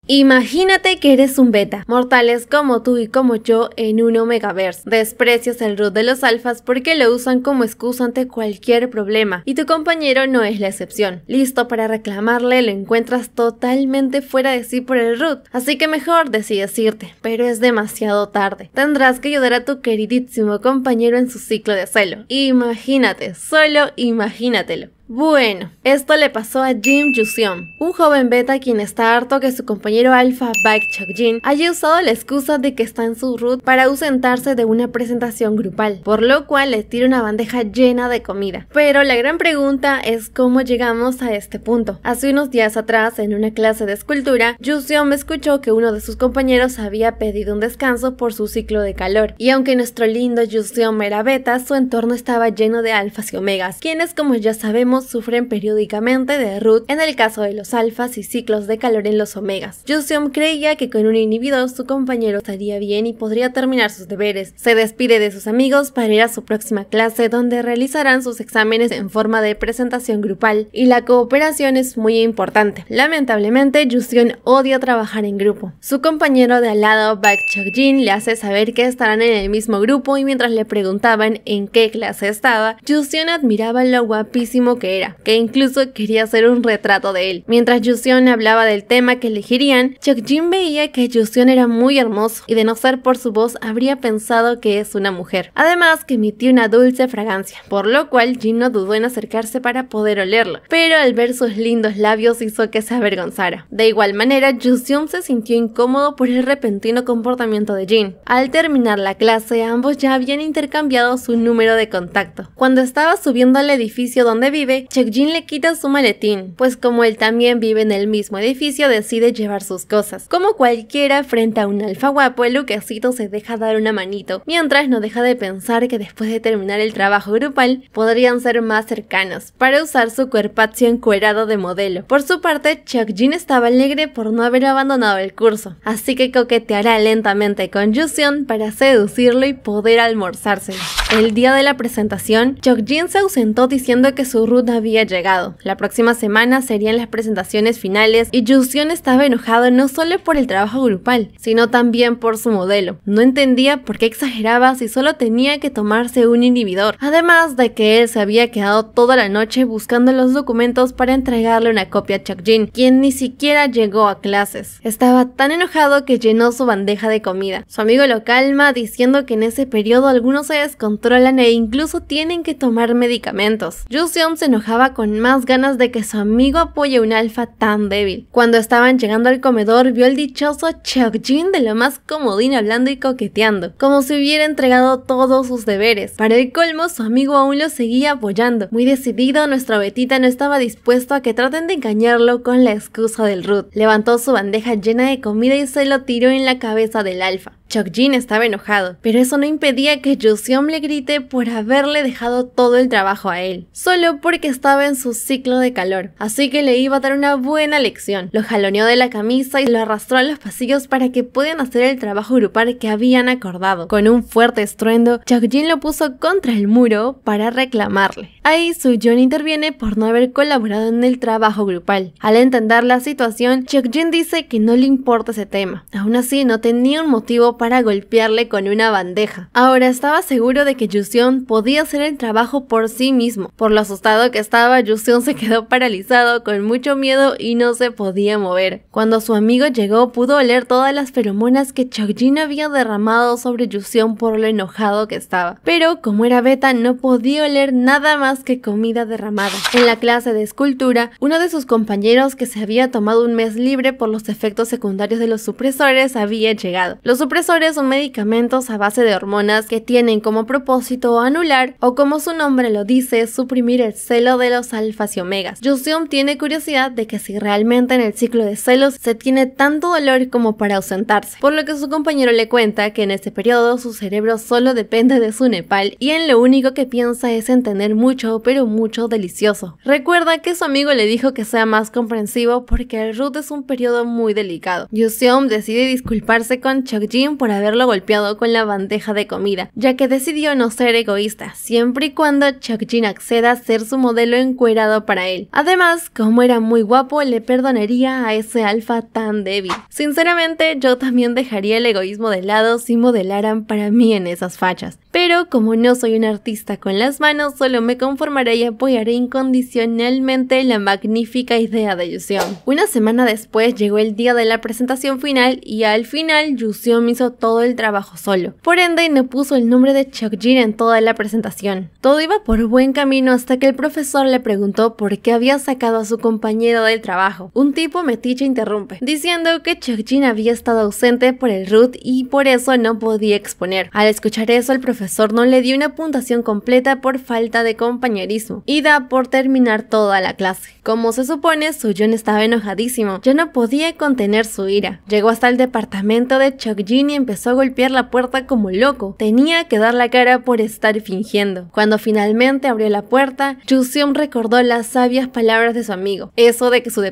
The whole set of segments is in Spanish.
Imagínate que eres un beta, mortales como tú y como yo en un Omegaverse. Desprecias el root de los alfas porque lo usan como excusa ante cualquier problema, y tu compañero no es la excepción. Listo para reclamarle, lo encuentras totalmente fuera de sí por el root, así que mejor decides irte, pero es demasiado tarde. Tendrás que ayudar a tu queridísimo compañero en su ciclo de celo. Imagínate, solo imagínatelo. Bueno, esto le pasó a Jim Yuseom, un joven beta quien está harto que su compañero alfa Baek Chokjin haya usado la excusa de que está en su root para ausentarse de una presentación grupal, por lo cual le tira una bandeja llena de comida. Pero la gran pregunta es cómo llegamos a este punto. Hace unos días atrás, en una clase de escultura, Yuseom escuchó que uno de sus compañeros había pedido un descanso por su ciclo de calor, y aunque nuestro lindo Yuseom era beta, su entorno estaba lleno de alfas y omegas, quienes, como ya sabemos, sufren periódicamente de root en el caso de los alfas y ciclos de calor en los omegas. Yuseom creía que con un inhibidor su compañero estaría bien y podría terminar sus deberes. Se despide de sus amigos para ir a su próxima clase, donde realizarán sus exámenes en forma de presentación grupal, y la cooperación es muy importante. Lamentablemente, Yuseom odia trabajar en grupo. Su compañero de al lado, Baek Chokjin, le hace saber que estarán en el mismo grupo, y mientras le preguntaban en qué clase estaba, Yuseom admiraba lo guapísimo que era, que incluso quería hacer un retrato de él. Mientras Yuseom hablaba del tema que elegirían, Chokjin veía que Yuseom era muy hermoso, y de no ser por su voz habría pensado que es una mujer. Además que emitía una dulce fragancia, por lo cual Jin no dudó en acercarse para poder olerlo, pero al ver sus lindos labios hizo que se avergonzara. De igual manera, Yuseom se sintió incómodo por el repentino comportamiento de Jin. Al terminar la clase, ambos ya habían intercambiado su número de contacto. Cuando estaba subiendo al edificio donde vive, Chokjin le quita su maletín, pues como él también vive en el mismo edificio, decide llevar sus cosas. Como cualquiera frente a un alfa guapo, el Luquecito se deja dar una manito, mientras no deja de pensar que después de terminar el trabajo grupal, podrían ser más cercanos, para usar su cuerpazo encuerado de modelo. Por su parte, Chokjin estaba alegre por no haber abandonado el curso, así que coqueteará lentamente con Yuseom para seducirlo y poder almorzárselo. El día de la presentación, Chokjin se ausentó diciendo que su root había llegado. La próxima semana serían las presentaciones finales y Yuseom estaba enojado no solo por el trabajo grupal, sino también por su modelo. No entendía por qué exageraba si solo tenía que tomarse un inhibidor, además de que él se había quedado toda la noche buscando los documentos para entregarle una copia a Chokjin, quien ni siquiera llegó a clases. Estaba tan enojado que llenó su bandeja de comida. Su amigo lo calma diciendo que en ese periodo algunos se descontrolan e incluso tienen que tomar medicamentos. Yuseom se enojaba con más ganas de que su amigo apoye un alfa tan débil. Cuando estaban llegando al comedor, vio al dichoso Chokjin de lo más comodín hablando y coqueteando, como si hubiera entregado todos sus deberes. Para el colmo, su amigo aún lo seguía apoyando. Muy decidido, nuestro betita no estaba dispuesto a que traten de engañarlo con la excusa del root. Levantó su bandeja llena de comida y se lo tiró en la cabeza del alfa. Chokjin estaba enojado, pero eso no impedía que Yuseom le grite por haberle dejado todo el trabajo a él, solo porque estaba en su ciclo de calor, así que le iba a dar una buena lección. Lo jaloneó de la camisa y lo arrastró a los pasillos para que puedan hacer el trabajo grupal que habían acordado. Con un fuerte estruendo, Chokjin lo puso contra el muro para reclamarle. Ahí Suyeon interviene por no haber colaborado en el trabajo grupal. Al entender la situación, Chokjin dice que no le importa ese tema. Aún así, no tenía un motivo para golpearle con una bandeja. Ahora estaba seguro de que Yuseom podía hacer el trabajo por sí mismo. Por lo asustado que estaba, Yuseom se quedó paralizado con mucho miedo y no se podía mover. Cuando su amigo llegó, pudo oler todas las feromonas que Chokjin había derramado sobre Yuseom por lo enojado que estaba. Pero como era beta, no podía oler nada más que comida derramada. En la clase de escultura, uno de sus compañeros, que se había tomado un mes libre por los efectos secundarios de los supresores, había llegado. Los supresores son medicamentos a base de hormonas que tienen como propósito anular, o como su nombre lo dice, suprimir el celo de los alfas y omegas. Yuseom tiene curiosidad de que si realmente en el ciclo de celos se tiene tanto dolor como para ausentarse, por lo que su compañero le cuenta que en ese periodo su cerebro solo depende de su nepal y en lo único que piensa es en tener mucho, pero mucho delicioso. Recuerda que su amigo le dijo que sea más comprensivo porque el root es un periodo muy delicado. Yuseom decide disculparse con Chokjin por haberlo golpeado con la bandeja de comida, ya que decidió no ser egoísta, siempre y cuando Seokjin acceda a ser su modelo encuerado para él. Además, como era muy guapo, le perdonaría a ese alfa tan débil. Sinceramente, yo también dejaría el egoísmo de lado si modelaran para mí en esas fachas. Pero como no soy un artista con las manos, solo me conformaré y apoyaré incondicionalmente la magnífica idea de Yuseon. Una semana después llegó el día de la presentación final y al final Yuseon hizo todo el trabajo solo. Por ende, no puso el nombre de Seokjin en toda la presentación. Todo iba por buen camino hasta que el profesor le preguntó por qué había sacado a su compañero del trabajo. Un tipo metiche interrumpe, diciendo que Seokjin había estado ausente por el root y por eso no podía exponer. Al escuchar eso, el profesor no le dio una puntuación completa por falta de compañerismo y da por terminar toda la clase. Como se supone, Soyeon estaba enojadísimo, ya no podía contener su ira. Llegó hasta el departamento de Seokjin y empezó a golpear la puerta como loco. Tenía que dar la cara por estar fingiendo. Cuando finalmente abrió la puerta, Yuseon recordó las sabias palabras de su amigo. Eso de que su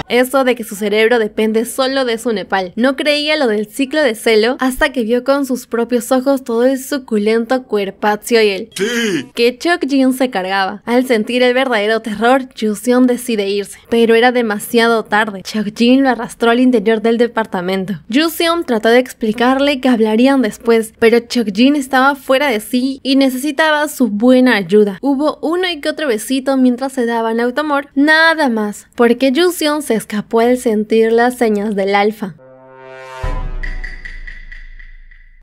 Eso de que su cerebro depende solo de su nepal. No creía lo del ciclo de celo hasta que vio con sus propios ojos todo el suculento cuerpacio y el que Seokjin se cargaba. Al sentir el verdadero terror, Yuseon decide irse, pero era demasiado tarde. Seokjin lo arrastró al interior del departamento. Yuseon trató de explicarle que hablarían después, pero Seokjin estaba fuera de sí y necesitaba su buena ayuda. Hubo uno y que otro besito mientras se daban automor, nada más, porque Yuseon se escapó al sentir las señas del alfa.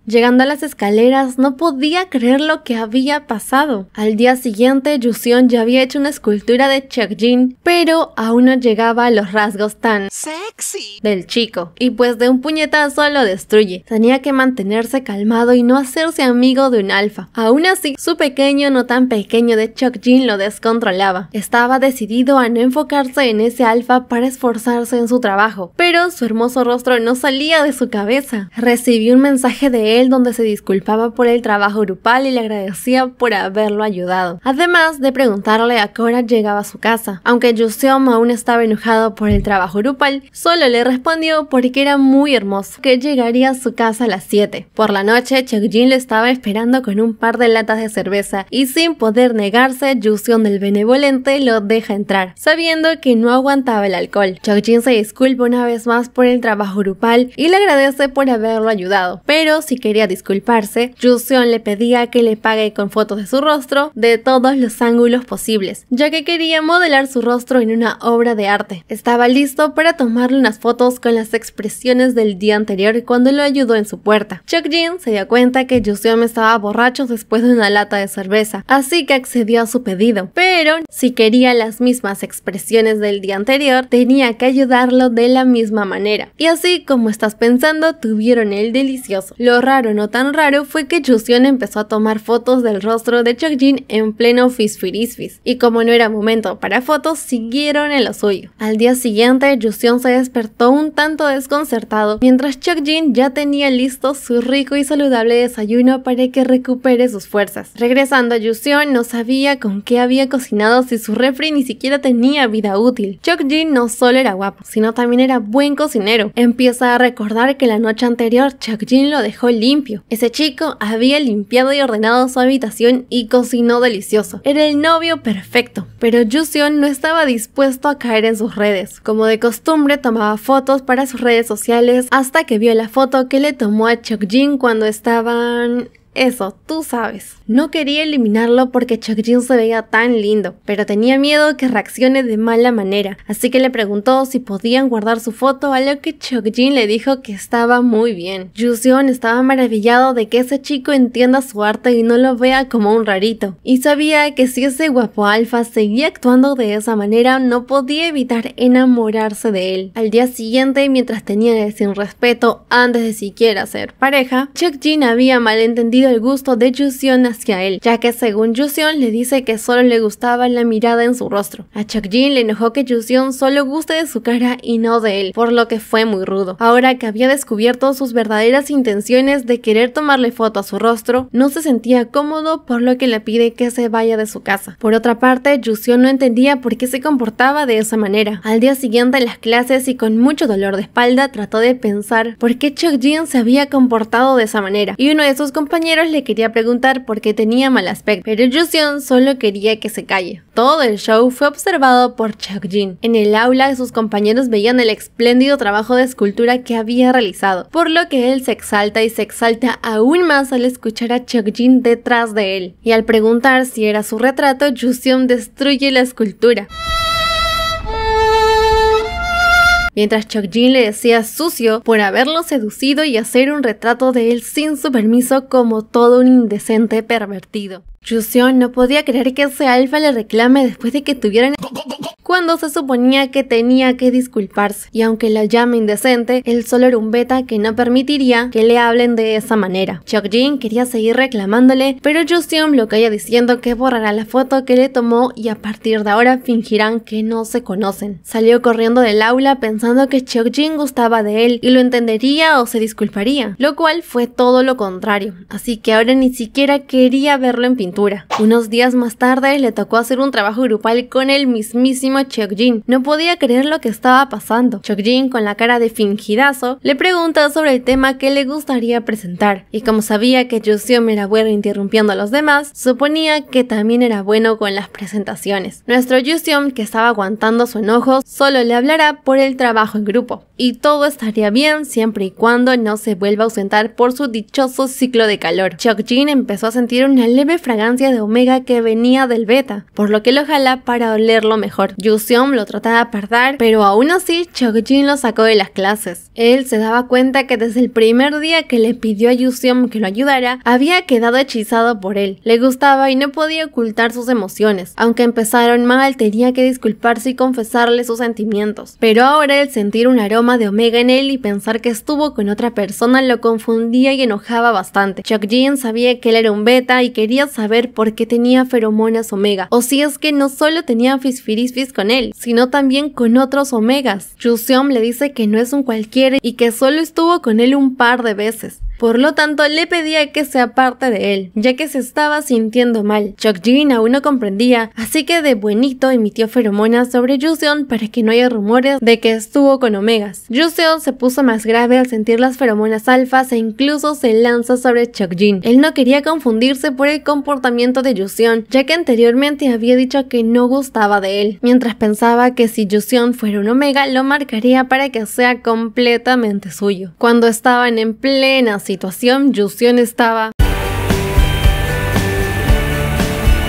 Llegando a las escaleras, no podía creer lo que había pasado. Al día siguiente, Yuseon ya había hecho una escultura de Seokjin, pero aún no llegaba a los rasgos tan sexy del chico, y pues de un puñetazo lo destruye. Tenía que mantenerse calmado y no hacerse amigo de un alfa. Aún así, su pequeño no tan pequeño de Seokjin lo descontrolaba. Estaba decidido a no enfocarse en ese alfa para esforzarse en su trabajo, pero su hermoso rostro no salía de su cabeza. Recibió un mensaje de él donde se disculpaba por el trabajo grupal y le agradecía por haberlo ayudado, además de preguntarle a qué hora llegaba a su casa. Aunque Yuseon aún estaba enojado por el trabajo grupal, solo le respondió porque era muy hermoso, que llegaría a su casa a las 7. Por la noche, Seokjin le estaba esperando con un par de latas de cerveza y sin poder negarse, Yuseon del benevolente lo deja entrar, sabiendo que no aguantaba el alcohol. Seokjin se disculpa una vez más por el trabajo grupal y le agradece por haberlo ayudado, pero si quería disculparse, Yuseon le pedía que le pague con fotos de su rostro de todos los ángulos posibles, ya que quería modelar su rostro en una obra de arte. Estaba listo para tomarle unas fotos con las expresiones del día anterior cuando lo ayudó en su puerta. Seokjin se dio cuenta que Yuseon estaba borracho después de una lata de cerveza, así que accedió a su pedido, pero si quería las mismas expresiones del día anterior, tenía que ayudarlo de la misma manera. Y así como estás pensando, tuvieron el delicioso. Lo raro, no tan raro, fue que Yuseon empezó a tomar fotos del rostro de Seokjin en pleno fisfirisfis, y como no era momento para fotos, siguieron en lo suyo. Al día siguiente, Yuseon se despertó un tanto desconcertado, mientras Seokjin ya tenía listo su rico y saludable desayuno para que recupere sus fuerzas. Regresando a Yuseon, no sabía con qué había cocinado si su refri ni siquiera tenía vida útil. Seokjin no solo era guapo, sino también era buen cocinero. Empieza a recordar que la noche anterior Seokjin lo dejó limpio. Ese chico había limpiado y ordenado su habitación y cocinó delicioso. Era el novio perfecto, pero Yuseon no estaba dispuesto a caer en sus redes. Como de costumbre, tomaba fotos para sus redes sociales hasta que vio la foto que le tomó a Seokjin cuando estaban... Eso, tú sabes. No quería eliminarlo porque Seokjin se veía tan lindo, pero tenía miedo que reaccione de mala manera, así que le preguntó si podían guardar su foto, a lo que Seokjin le dijo que estaba muy bien. Yuseon estaba maravillado de que ese chico entienda su arte y no lo vea como un rarito, y sabía que si ese guapo alfa seguía actuando de esa manera, no podía evitar enamorarse de él. Al día siguiente, mientras tenían el sin respeto antes de siquiera ser pareja, Seokjin había malentendido perdido el gusto de Jusion hacia él, ya que según Jusion le dice que solo le gustaba la mirada en su rostro. A Cheokjin le enojó que Jusion solo guste de su cara y no de él, por lo que fue muy rudo. Ahora que había descubierto sus verdaderas intenciones de querer tomarle foto a su rostro, no se sentía cómodo, por lo que le pide que se vaya de su casa. Por otra parte, Jusion no entendía por qué se comportaba de esa manera. Al día siguiente en las clases y con mucho dolor de espalda trató de pensar por qué Cheokjin se había comportado de esa manera, y uno de sus compañeros le quería preguntar por qué tenía mal aspecto, pero Jusion solo quería que se calle. Todo el show fue observado por Cheokjin. En el aula sus compañeros veían el espléndido trabajo de escultura que había realizado, por lo que él se exalta y se exalta aún más al escuchar a Cheokjin detrás de él, y al preguntar si era su retrato, Jusion destruye la escultura. Mientras Cheokjin le decía sucio por haberlo seducido y hacer un retrato de él sin su permiso como todo un indecente pervertido. Jusion no podía creer que ese alfa le reclame después de que tuvieran cuando se suponía que tenía que disculparse, y aunque la llame indecente, él solo era un beta que no permitiría que le hablen de esa manera. Cheokjin quería seguir reclamándole, pero Jusion bloquea diciendo que borrará la foto que le tomó y a partir de ahora fingirán que no se conocen. Salió corriendo del aula pensando que Cheokjin gustaba de él y lo entendería o se disculparía, lo cual fue todo lo contrario, así que ahora ni siquiera quería verlo en pintura. Unos días más tarde le tocó hacer un trabajo grupal con el mismísimo Cheokjin. No podía creer lo que estaba pasando. Cheokjin, con la cara de fingidazo, le pregunta sobre el tema que le gustaría presentar, y como sabía que Jusion era bueno interrumpiendo a los demás, suponía que también era bueno con las presentaciones. Nuestro Jusion, que estaba aguantando su enojo, solo le hablará por el trabajo en grupo, y todo estaría bien siempre y cuando no se vuelva a ausentar por su dichoso ciclo de calor. Cheokjin empezó a sentir una leve fragancia de omega que venía del beta, por lo que lo jala para olerlo mejor. Jusion lo trataba de apartar, pero aún así Cheokjin lo sacó de las clases. Él se daba cuenta que desde el primer día que le pidió a Jusion que lo ayudara, había quedado hechizado por él. Le gustaba y no podía ocultar sus emociones. Aunque empezaron mal, tenía que disculparse y confesarle sus sentimientos. Pero ahora el sentir un aroma de omega en él y pensar que estuvo con otra persona lo confundía y enojaba bastante. Cheokjin sabía que él era un beta y quería saber por qué tenía feromonas omega, o si es que no solo tenía fisfirisfis con él, sino también con otros omegas. Jusion le dice que no es un cualquiera y que solo estuvo con él un par de veces. Por lo tanto, le pedía que se aparte de él, ya que se estaba sintiendo mal. Cheokjin aún no comprendía, así que de buenito emitió feromonas sobre Jusion para que no haya rumores de que estuvo con omegas. Jusion se puso más grave al sentir las feromonas alfas e incluso se lanza sobre Cheokjin. Él no quería confundirse por el comportamiento de Jusion, ya que anteriormente había dicho que no gustaba de él, mientras pensaba que si Jusion fuera un omega lo marcaría para que sea completamente suyo. Cuando estaban en plena situación, Jusion estaba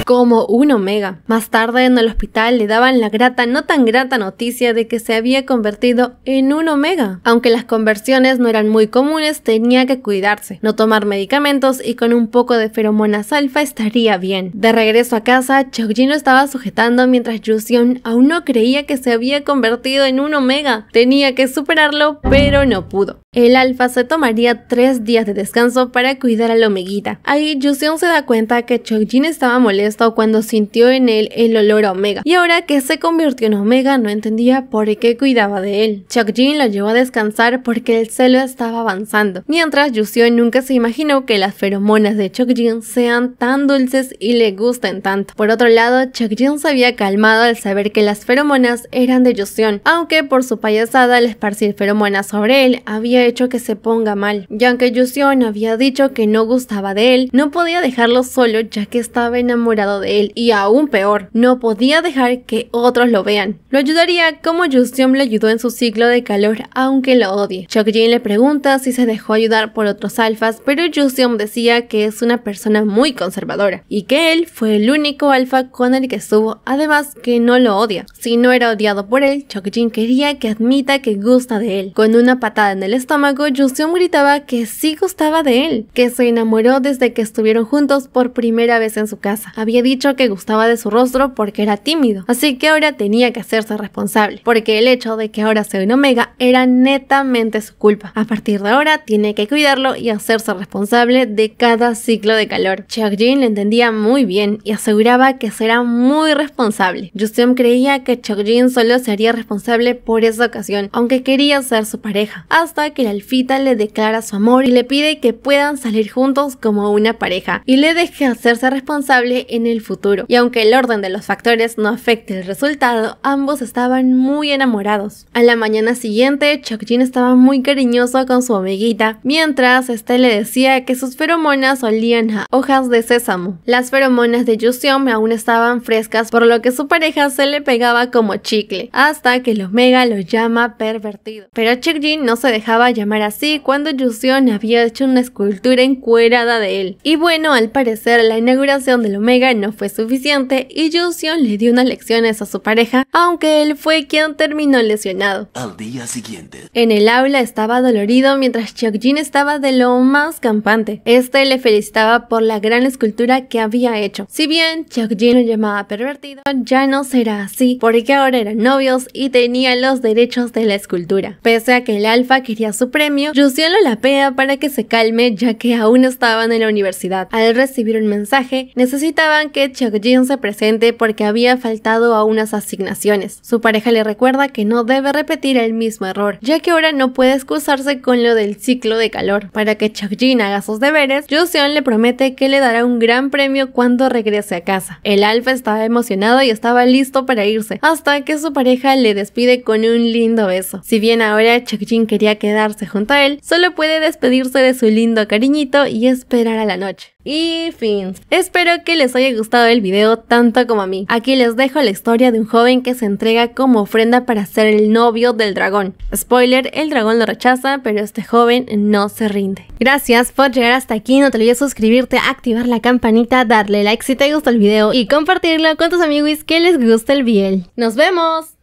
como un omega. Más tarde en el hospital le daban la grata, no tan grata noticia de que se había convertido en un omega. Aunque las conversiones no eran muy comunes, tenía que cuidarse, no tomar medicamentos y con un poco de feromonas alfa estaría bien. De regreso a casa, Cheokjin lo estaba sujetando mientras Jusion aún no creía que se había convertido en un omega. Tenía que superarlo, pero no pudo. El alfa se tomaría 3 días de descanso para cuidar a la omeguita. Ahí Jusion se da cuenta que Cheokjin estaba molesto cuando sintió en él el olor a omega, y ahora que se convirtió en omega no entendía por qué cuidaba de él. Cheokjin lo llevó a descansar porque el celo estaba avanzando, mientras Jusion nunca se imaginó que las feromonas de Cheokjin sean tan dulces y le gusten tanto. Por otro lado, Cheokjin se había calmado al saber que las feromonas eran de Jusion, aunque por su payasada al esparcir feromonas sobre él había hecho que se ponga mal, y aunque Jusion había dicho que no gustaba de él, no podía dejarlo solo ya que estaba enamorado de él, y aún peor, no podía dejar que otros lo vean. Lo ayudaría como Jusion le ayudó en su ciclo de calor, aunque lo odie. Cheokjin le pregunta si se dejó ayudar por otros alfas, pero Jusion decía que es una persona muy conservadora y que él fue el único alfa con el que estuvo, además que no lo odia. Si no era odiado por él, Cheokjin quería que admita que gusta de él. Con una patada en el estómago, Jusion gritaba que sí gustaba de él, que se enamoró desde que estuvieron juntos por primera vez en su casa. había dicho que gustaba de su rostro porque era tímido, así que ahora tenía que hacerse responsable, porque el hecho de que ahora sea un Omega era netamente su culpa. A partir de ahora tiene que cuidarlo y hacerse responsable de cada ciclo de calor. Seokjin lo entendía muy bien y aseguraba que será muy responsable. Yuseom creía que Seokjin solo se haría responsable por esa ocasión, aunque quería ser su pareja, hasta que la alfita le declara su amor y le pide que puedan salir juntos como una pareja y le deje hacerse responsable en el futuro. Y aunque el orden de los factores no afecte el resultado, ambos estaban muy enamorados. A la mañana siguiente, Seokjin estaba muy cariñoso con su amiguita, mientras este le decía que sus feromonas olían a hojas de sésamo. Las feromonas de Yuseom aún estaban frescas, por lo que su pareja se le pegaba como chicle, hasta que el Omega lo llama pervertido. Pero Seokjin no se dejaba llamar así cuando Yuseom había hecho una escultura encuerada de él. Y bueno, al parecer la inauguración del Omega no fue suficiente y Yuseom le dio unas lecciones a su pareja, aunque él fue quien terminó lesionado. Al día siguiente, en el aula estaba dolorido mientras Seokjin estaba de lo más campante. Este le felicitaba por la gran escultura que había hecho. Si bien Seokjin lo llamaba pervertido, ya no será así, porque ahora eran novios y tenían los derechos de la escultura. Pese a que el alfa quería su premio, Yuseom lo lapea para que se calme, ya que aún estaban en la universidad. Al recibir un mensaje, necesitaban que Seokjin se presente porque había faltado a unas asignaciones. Su pareja le recuerda que no debe repetir el mismo error, ya que ahora no puede excusarse con lo del ciclo de calor. Para que Seokjin haga sus deberes, Yuseom le promete que le dará un gran premio cuando regrese a casa. El alfa estaba emocionado y estaba listo para irse, hasta que su pareja le despide con un lindo beso. Si bien ahora Seokjin quería quedarse junto a él, solo puede despedirse de su lindo cariñito y esperar a la noche. Y fin. Espero que les haya gustado el video tanto como a mí. Aquí les dejo la historia de un joven que se entrega como ofrenda para ser el novio del dragón. Spoiler, el dragón lo rechaza, pero este joven no se rinde. Gracias por llegar hasta aquí, no te olvides suscribirte, activar la campanita, darle like si te gustó el video y compartirlo con tus amigos que les gusta el BL. ¡Nos vemos!